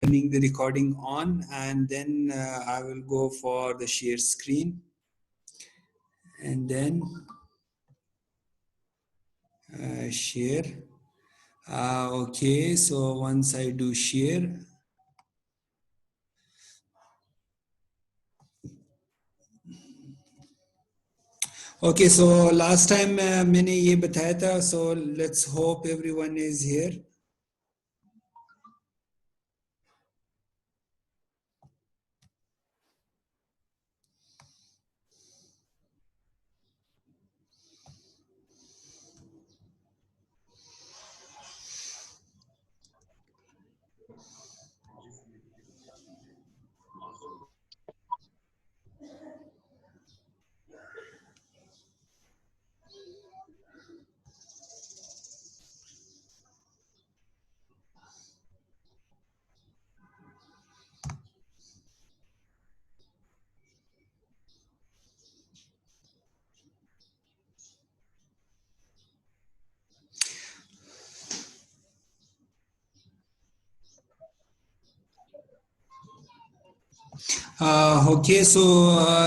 turning the recording on, and then I will go for the share screen, and then share. Okay, so once I do share, okay, so last time मैंने ये बताया था, so let's hope everyone is here. Okay, so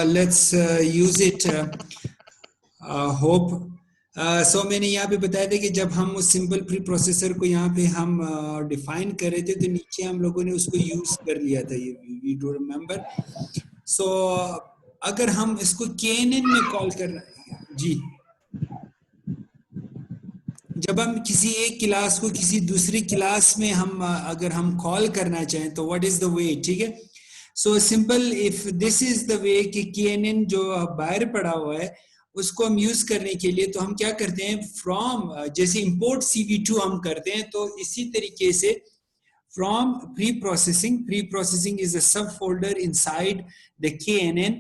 let's use it. Hope. So मैंने यहाँ पे बताया था कि जब हम उस सिंपल प्री प्रोसेसर को यहाँ पे हम डिफाइन कर रहे थे, तो नीचे हम लोगों ने उसको यूज कर लिया था, ये वी डू रिमेम्बर. सो अगर हम इसको KNN में कॉल कर रहे हैं जी, जब हम किसी एक क्लास को किसी दूसरी क्लास में हम अगर हम कॉल करना चाहें तो व्हाट इज द वे, ठीक है. So simple, if this is the way कि KNN जो बाहर पड़ा हुआ है उसको हम यूज करने के लिए तो हम क्या करते हैं, फ्रॉम जैसे इंपोर्ट CV2 हम करते हैं, तो इसी तरीके से from pre processing is a सब फोल्डर इनसाइड द KNN,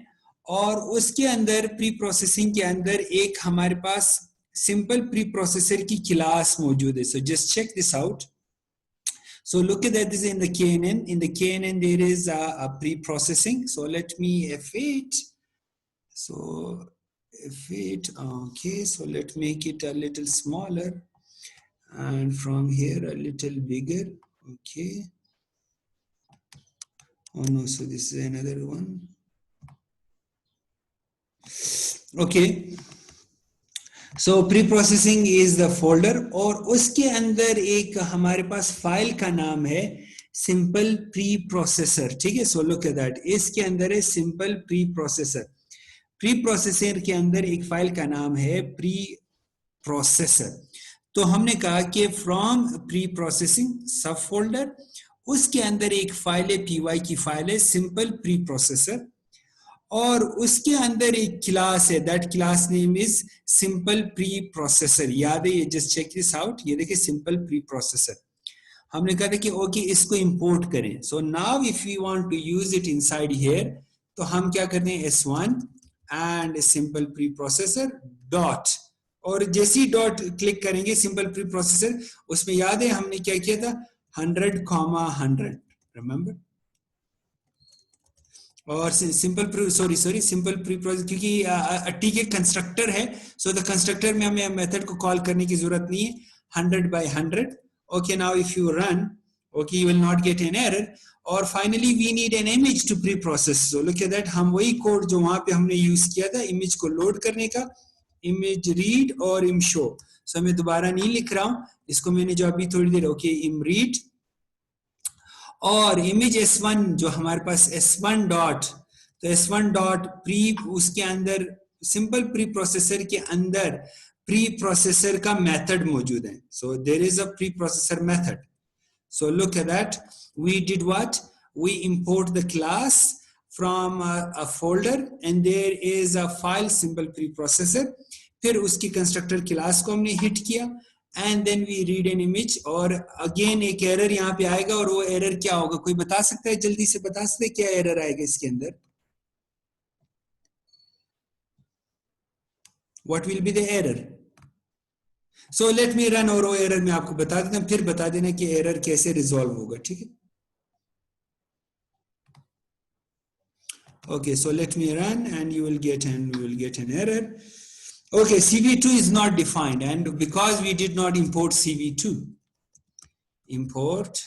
और उसके अंदर प्री प्रोसेसिंग के अंदर एक हमारे पास सिंपल प्री प्रोसेसर की क्लास मौजूद है. So just check this out. So look at that, this is in the KNN. In the KNN there is a pre-processing. So let me F8. So F8, okay, so let's make it a little smaller, and from here a little bigger. Okay. Oh no, so this is another one. Okay. So pre-processing is the folder, और उसके अंदर एक हमारे पास file का नाम है simple pre-processor, ठीक है. So look at that, इसके अंदर है simple pre-processor. Pre-processor के अंदर एक फाइल का नाम है pre-processor. तो हमने कहा कि from pre-processing सब फोल्डर, उसके अंदर एक फाइल है py की फाइल है simple pre-processor, और उसके अंदर एक क्लास है, that class name is simple pre processor. याद है ये, जस्ट चेक दिस आउट, ये देखिए सिंपल प्री प्रोसेसर. हमने कहा था कि ओके इसको इंपोर्ट करें. So now if we want to use it inside here, तो हम क्या करते हैं, S1 and simple pre processor dot, और जैसे ही डॉट क्लिक करेंगे सिंपल प्री प्रोसेसर, उसमें याद है हमने क्या किया था, 100,100, रिमेंबर. और सिंपल सिंपल प्री प्रोसेस, क्योंकि टी के कंस्ट्रक्टर है, सो द कंस्ट्रक्टर में हमें मेथड को कॉल करने की जरूरत नहीं है. 100/100. Okay, now if you run, okay you will not get an error. और finally we need an image to preprocess. So look at that, हम वही कोड जो वहां पे हमने यूज किया था इमेज को लोड करने का, इमेज रीड और इम शो. सो मैं दोबारा नहीं लिख रहा हूं इसको, मैंने जो अभी थोड़ी देर, ओके इम रीड और इमेज S1 जो हमारे पास S1 डॉट, तो S1 डॉट प्री, उसके अंदर सिंपल प्री प्रोसेसर के अंदर प्री प्रोसेसर का मेथड मौजूद है. So there is a pre processor method. So look at that, we did what, we import the class from a folder and there is a file simple pre processor. फिर उसकी constructor class को हमने hit किया, and then we read an image, और again एक error यहाँ पे आएगा, और वो एरर क्या होगा, कोई बता सकता है, जल्दी से बता सकते हैं क्या एरर आएगा इसके अंदर, what will be the error? So let me run, और वो एरर मैं आपको बता देता हूँ, फिर बता देना कि एरर कैसे रिजॉल्व होगा, ठीक है. Okay, so let me run and you will get an error. Okay, CV2 is not defined, and because we did not import CV2, import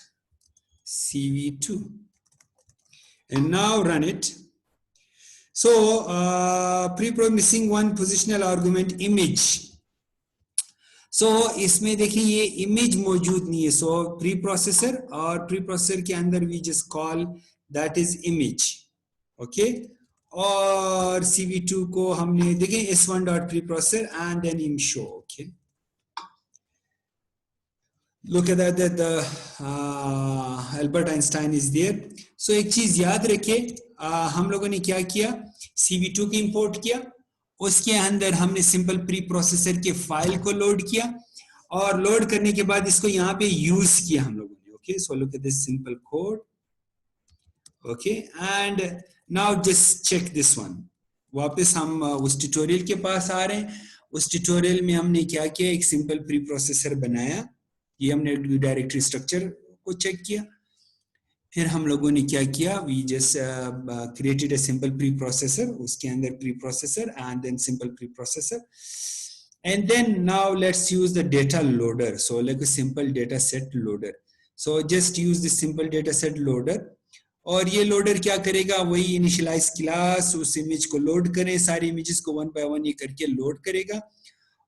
CV2, and now run it. So missing one positional argument image. So इसमें देखिए ये image मौजूद नहीं है, so pre processor और pre processor के अंदर we just call that is image, okay. और CV2 को हमने देखें s1 dot pre processor and then im show, okay. Look at that, the Albert Einstein is there. So एक चीज याद रखिए, हम लोगों ने क्या किया, CV2 की इंपोर्ट किया, उसके अंदर हमने सिंपल प्री प्रोसेसर के फाइल को लोड किया और लोड करने के बाद इसको यहाँ पे यूज किया हम लोगों ने, okay. So look at this simple code, okay, and now just check this one. वापस हम उस ट्यूटोरियल के पास आ रहे हैं. उस ट्यूटोरियल में हमने क्या किया, एक सिंपल प्री प्रोसेसर बनाया, ये हमने डायरेक्टरी स्ट्रक्चर को चेक किया. फिर हम लोगों ने क्या किया, we just created a simple pre processor, उसके अंदर pre processor and then simple pre processor, and then now let's use the data loader. So like a simple data set loader. So just use this simple data set loader. और ये loader क्या करेगा, वही initialize class, उस image को load करें, सारी images को वन बाय वन ये करके लोड करेगा.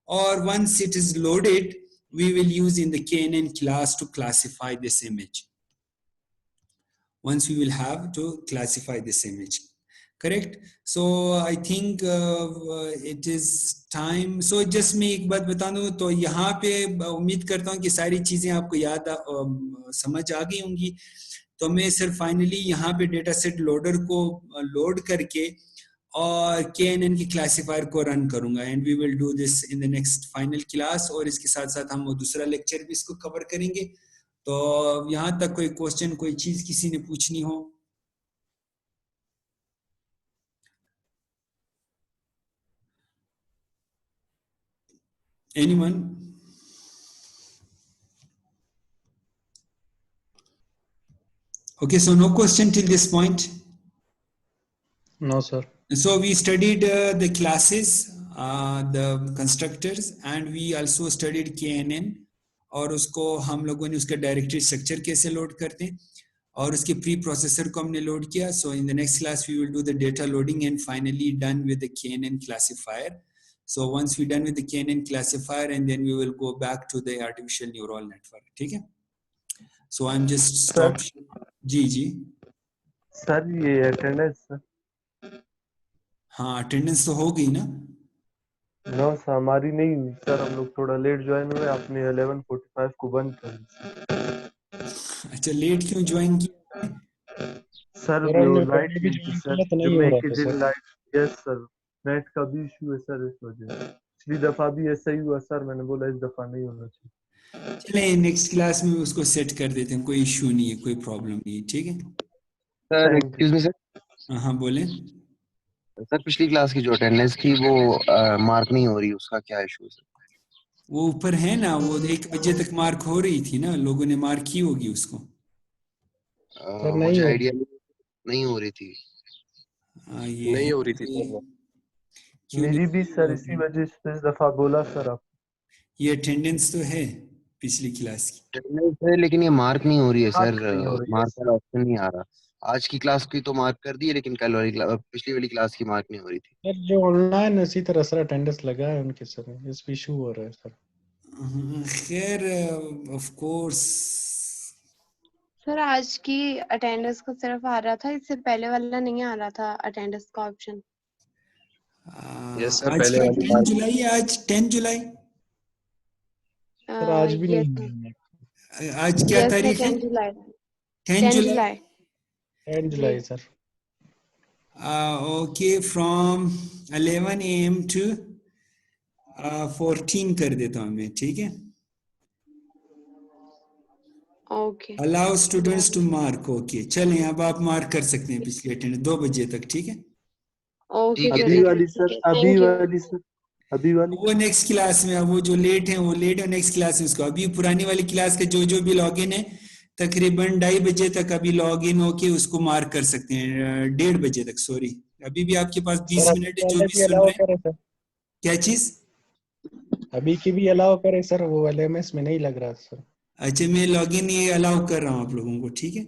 और once it is loaded, we will use in the KNN class to classify this image. Once we will have to classify this image, correct. So I think it is time. So just मैं एक बात बता दूं, तो यहाँ पे उम्मीद करता हूँ कि सारी चीजें आपको याद समझ आ गई होंगी. तो मैं सिर्फ फाइनली यहाँ पे डेटा सेट लोडर को लोड करके और KNN की क्लासिफायर को रन करूंगा, and we will do this in the next final class. और इसके साथ साथ हम वो दूसरा लेक्चर भी इसको कवर करेंगे. तो यहाँ तक कोई क्वेश्चन, कोई चीज किसी ने पूछनी हो? Anyone? Okay, so no question till this point? No, sir. So we studied the classes, the constructors, and we also studied KNN. और उसको हम लोगों ने उसका डायरेक्टरी स्ट्रक्चर कैसे लोड करते हैं, और उसके प्री प्रोसेसर को हमने लोड किया. So in the next class we will do the data loading and finally done with the KNN classifier. So once we done with the KNN classifier, and then we will go back to the artificial neural network. ठीक है. So I am just stop. जी sir ये attendance sir. हाँ, attendance तो हो गई ना. No sir, हमारी नहीं हुई सर, हम लोग थोड़ा लेट ज्वाइन हुए, आपने 11:45 को बंद कर दी. अच्छा, लेट क्यों ज्वाइन किया सर? वो लाइट की सर, जुम्मे के दिन लाइट. यस सर, नेट का भी इशू है सर, इस वजह से. पिछली दफा भी ऐसा ही हुआ सर, मैंने बोला इस दफा नहीं होना चाहिए. चले नेक्स्ट क्लास में उसको सेट कर देते हैं, कोई इशू नहीं है, कोई प्रॉब्लम नहीं है. ठीक है सर. Excuse me sir. हाँ बोले सर, पिछली क्लास की जो अटेंडेंस थी वो मार्क नहीं हो रही, उसका क्या इशू है सर? वो ऊपर है ना, वो 1 बजे तक मार्क हो रही थी ना, लोगों ने मार्क की होगी उसको. मुझे आइडिया नहीं हो रही थी. ये नहीं हो रही थी सर. मेरी भी सर इसी वजह से इस दफा बोला सर आप. ये अटेंडेंस तो है पिछली क्लास की. अटेंडेंस है, लेकिन ये मार्क नहीं हो रही है सर. मार्क सर का ऑप्शन नहीं आ रहा. आज की क्लास की तो मार्क कर दी है, लेकिन कल वाली पिछली वाली क्लास की मार्क नहीं हो रही थी सर. जो ऑनलाइन इसी तरह सर अटेंडेंस लगा है उनके सर, इस इशू हो रहा है सर. खैर ऑफ कोर्स सर आज की अटेंडेंस का सिर्फ आ रहा था, इससे पहले वाला नहीं आ रहा था अटेंडेंस का ऑप्शन. Yes sir. आज पहले 10 जुलाई है, आज 10 जुलाई. सर आज भी नहीं है. आज क्या तारीख है? 10 जुलाई. 10 जुलाई. 10 जुलाई sir. Okay, from 11 AM to 14 कर देता हूँ मैं. ठीक है. Okay. Allow students to mark. Okay, चलें अब आप मार्क कर सकते हैं पिछले अटेंडेंस 2 बजे तक. ठीक है. ओके. अभी वाली सर, अभी वाली सर, अभी वाली. वो नेक्स्ट क्लास में, अब वो जो लेट है वो लेट है, नेक्स्ट क्लास में उसको. अभी पुरानी वाली क्लास का जो भी लॉगिन है तकरीबन 2:30 बजे तक अभी लॉगिन होके उसको मार्क कर सकते हैं. 1:30 बजे तक. सॉरी, अभी भी आपके पास 20 मिनट है. जो भी सुन रहे हैं. क्या चीज? अभी की भी अलाउ करे सर, वो LMS में नहीं लग रहा सर. अच्छा मैं लॉगिन ये अलाउ कर रहा हूँ आप लोगों को, ठीक है।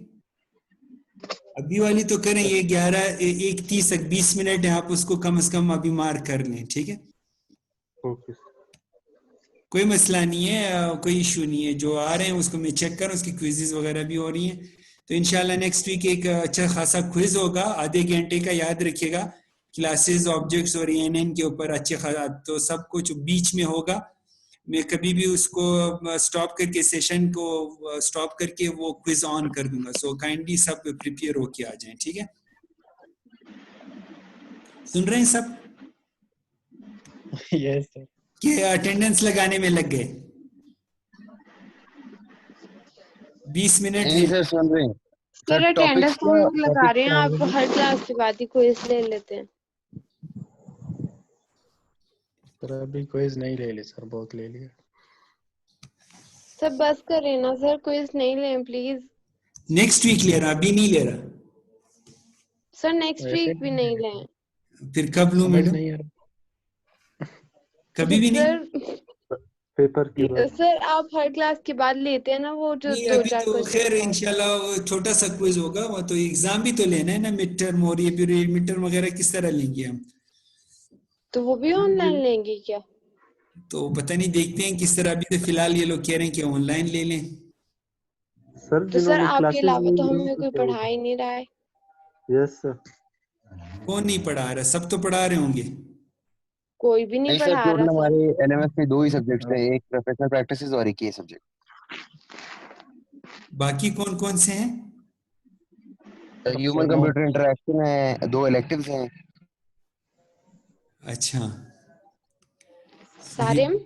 अभी वाली तो करें, ये 11:31 तक 20 मिनट है, आप उसको कम से कम अभी मार्क कर लें, ठीक है। ओके कोई मसला नहीं है, कोई इशू नहीं है। जो आ रहे हैं उसको मैं चेक करूँ, उसकी क्विज़ेस वगैरह भी हो रही हैं। तो इंशाल्लाह नेक्स्ट वीक एक अच्छा खासा क्विज होगा, आधे घंटे का, याद रखिएगा। क्लासेस ऑब्जेक्ट्स और एएनएन के ऊपर अच्छे खासा, तो सब कुछ बीच में होगा। मैं कभी भी उसको स्टॉप करके, सेशन को स्टॉप करके वो क्विज ऑन कर दूंगा। सो काइंडली सब प्रिपेयर होके आ जाएं, ठीक है। सुन रहे हैं सब यस सर। कि अटेंडेंस लगाने में लग गए? 20 मिनट नहीं सर सुन रहे हैं सर। सर। अटेंडेंस तो हम लोग लगा topic रहे हैं, आप क्या है? हर क्लास के बाद ही क्विज ले लेते हैं। सर अभी क्विज नहीं ले ली सर, बहुत ले लिया। सर बस करें ना सर, क्विज नहीं लें प्लीज। नेक्स्ट वीक ले रहा, अभी नहीं ले रहा। सर नेक्स्ट वैसे वीक भी नहीं लें। फिर कब लूं समझ मैडम? नहीं आ रहा। कभी भी नहीं? सर पेपर के बाद सर आप हर क्लास के बाद लेते हैं ना वो जो नहीं, 2-4 अभी तो क्वेश्चन खैर का। इंशाल्लाह वो छोटा सा क्विज होगा। वो तो एग्जाम भी तो लेना है ना, मिड टर्म, और ये फिर मिड टर्म वगैरह किस तरह लेंगे हम? तो वो भी ऑनलाइन लेंगे क्या? तो पता नहीं, देखते हैं किस तरह। अभी तो फिलहाल ये लोग कह रहे हैं कि ऑनलाइन ले लें। सर तो सर जिन्होंने आपके क्लासेस अलावा नहीं तो ली हमें उनको कोई क्या पढ़ा होगा? ही नहीं रहा है। Yes sir. कौन नहीं पढ़ा रहा? सब तो पढ़ा रहे होंगे। कोई भी नहीं नहीं सर, पढ़ा रहा टोटल सर। हमारे एलएमएस में 2 ही सब्जेक्ट्स हैं, एक प्रोफेशनल प्रैक्टिसेस और एक ये सब्जेक्ट। बाकी कौन कौन से हैं? ह्यूमन कंप्यूटर इंटरेक्शन है, 2 इलेक्टिव्स हैं। अच्छा, सारे सही।